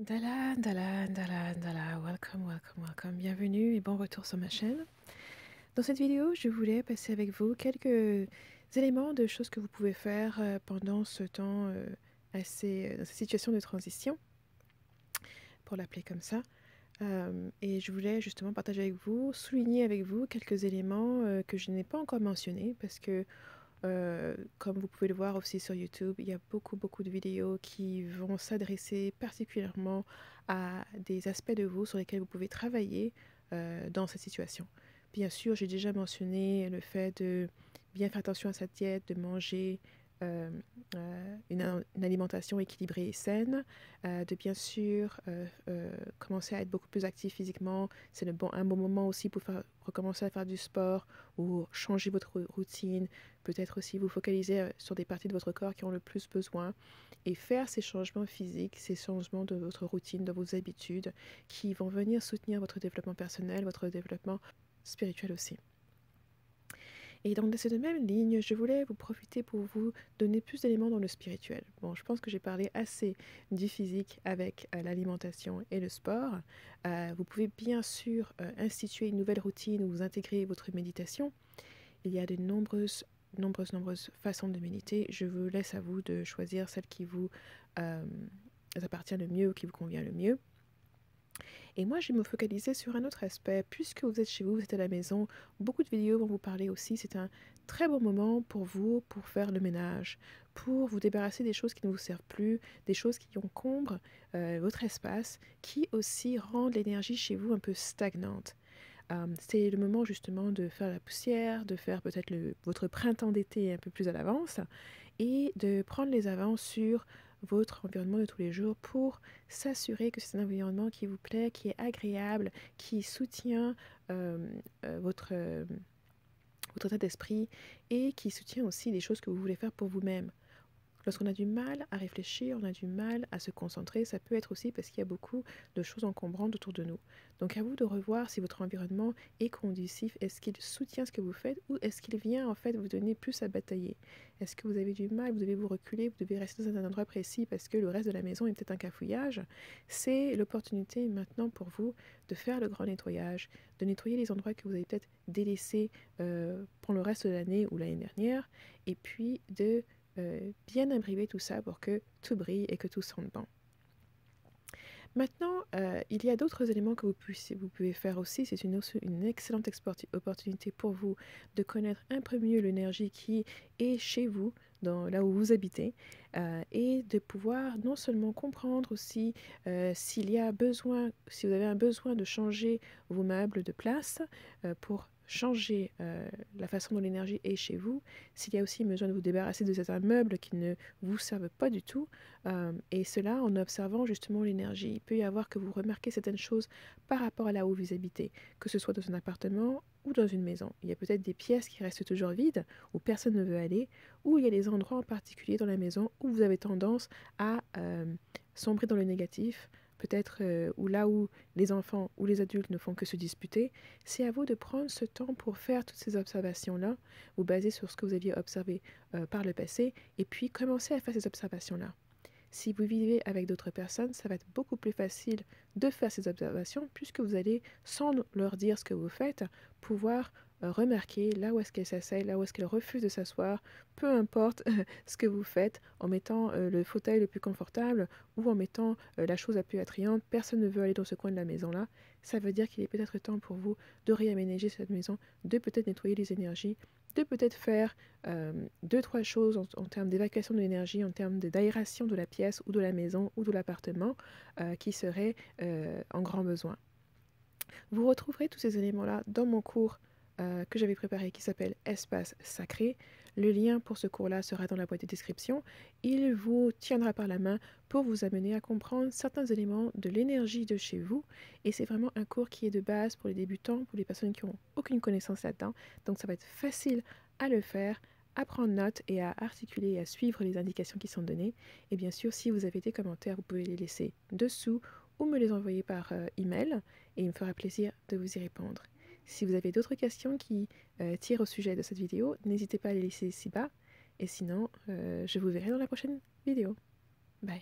Dala, dala, dala, dala, welcome, welcome, welcome, bienvenue et bon retour sur ma chaîne. Dans cette vidéo, je voulais passer avec vous quelques éléments de choses que vous pouvez faire pendant ce temps dans cette situation de transition, pour l'appeler comme ça. Et je voulais justement partager avec vous, souligner avec vous quelques éléments que je n'ai pas encore mentionnés parce que comme vous pouvez le voir aussi sur YouTube, il y a beaucoup de vidéos qui vont s'adresser particulièrement à des aspects de vous sur lesquels vous pouvez travailler dans cette situation. Bien sûr, j'ai déjà mentionné le fait de bien faire attention à sa diète, de manger euh, une alimentation équilibrée et saine, de bien sûr commencer à être beaucoup plus actif physiquement. C'est un bon moment aussi pour recommencer à faire du sport ou changer votre routine. Peut-être aussi vous focaliser sur des parties de votre corps qui ont le plus besoin et faire ces changements physiques, ces changements de votre routine, de vos habitudes qui vont venir soutenir votre développement personnel, votre développement spirituel aussi. Et donc, dans cette même ligne, je voulais vous profiter pour vous donner plus d'éléments dans le spirituel. Bon, je pense que j'ai parlé assez du physique avec l'alimentation et le sport. Vous pouvez bien sûr instituer une nouvelle routine ou vous intégrer votre méditation. Il y a de nombreuses façons de méditer. Je vous laisse à vous de choisir celle qui vous euh, appartient le mieux ou qui vous convient le mieux. Et moi, je vais me focaliser sur un autre aspect. Puisque vous êtes chez vous, vous êtes à la maison, beaucoup de vidéos vont vous parler aussi. C'est un très bon moment pour vous, pour faire le ménage, pour vous débarrasser des choses qui ne vous servent plus, des choses qui encombrent votre espace, qui aussi rendent l'énergie chez vous un peu stagnante. C'est le moment justement de faire la poussière, de faire peut-être votre printemps d'été un peu plus à l'avance et de prendre les avances sur votre environnement de tous les jours pour s'assurer que c'est un environnement qui vous plaît, qui est agréable, qui soutient votre état d'esprit et qui soutient aussi les choses que vous voulez faire pour vous-même. Lorsqu'on a du mal à réfléchir, on a du mal à se concentrer, ça peut être aussi parce qu'il y a beaucoup de choses encombrantes autour de nous. Donc à vous de revoir si votre environnement est conducif, est-ce qu'il soutient ce que vous faites ou est-ce qu'il vient en fait vous donner plus à batailler. Est-ce que vous avez du mal, vous devez vous reculer, vous devez rester dans un endroit précis parce que le reste de la maison est peut-être un cafouillage. C'est l'opportunité maintenant pour vous de faire le grand nettoyage, de nettoyer les endroits que vous avez peut-être délaissés pour le reste de l'année ou l'année dernière et puis de bien imbrimer tout ça pour que tout brille et que tout sente bon. Maintenant, il y a d'autres éléments que vous pouvez faire aussi. C'est une excellente opportunité pour vous de connaître un peu mieux l'énergie qui est chez vous, là où vous habitez, et de pouvoir non seulement comprendre aussi s'il y a besoin, si vous avez un besoin de changer vos meubles de place pour changer la façon dont l'énergie est chez vous, s'il y a aussi besoin de vous débarrasser de certains meubles qui ne vous servent pas du tout, et cela en observant justement l'énergie. Il peut y avoir que vous remarquez certaines choses par rapport à là où vous habitez, que ce soit dans un appartement ou dans une maison. Il y a peut-être des pièces qui restent toujours vides, où personne ne veut aller, ou il y a des endroits en particulier dans la maison où vous avez tendance à sombrer dans le négatif, peut-être ou là où les enfants ou les adultes ne font que se disputer. C'est à vous de prendre ce temps pour faire toutes ces observations-là, vous baser sur ce que vous aviez observé par le passé, et puis commencer à faire ces observations-là. Si vous vivez avec d'autres personnes, ça va être beaucoup plus facile de faire ces observations puisque vous allez, sans leur dire ce que vous faites, pouvoir remarquer là où est-ce qu'elle s'asseye, là où est-ce qu'elle refuse de s'asseoir, peu importe ce que vous faites, en mettant le fauteuil le plus confortable ou en mettant la chose la plus attrayante. Personne ne veut aller dans ce coin de la maison-là. Ça veut dire qu'il est peut-être temps pour vous de réaménager cette maison, de peut-être nettoyer les énergies, de peut-être faire deux, trois choses en termes d'évacuation de l'énergie, en termes d'aération de la pièce ou de la maison ou de l'appartement qui seraient en grand besoin. Vous retrouverez tous ces éléments-là dans mon cours que j'avais préparé qui s'appelle Espace sacré. Le lien pour ce cours-là sera dans la boîte de description. Il vous tiendra par la main pour vous amener à comprendre certains éléments de l'énergie de chez vous. Et c'est vraiment un cours qui est de base pour les débutants, pour les personnes qui n'ont aucune connaissance là-dedans. Donc ça va être facile à le faire, à prendre note et à articuler et à suivre les indications qui sont données. Et bien sûr, si vous avez des commentaires, vous pouvez les laisser dessous ou me les envoyer par email et il me fera plaisir de vous y répondre. Si vous avez d'autres questions qui tirent au sujet de cette vidéo, n'hésitez pas à les laisser ici bas. Et sinon, je vous verrai dans la prochaine vidéo. Bye.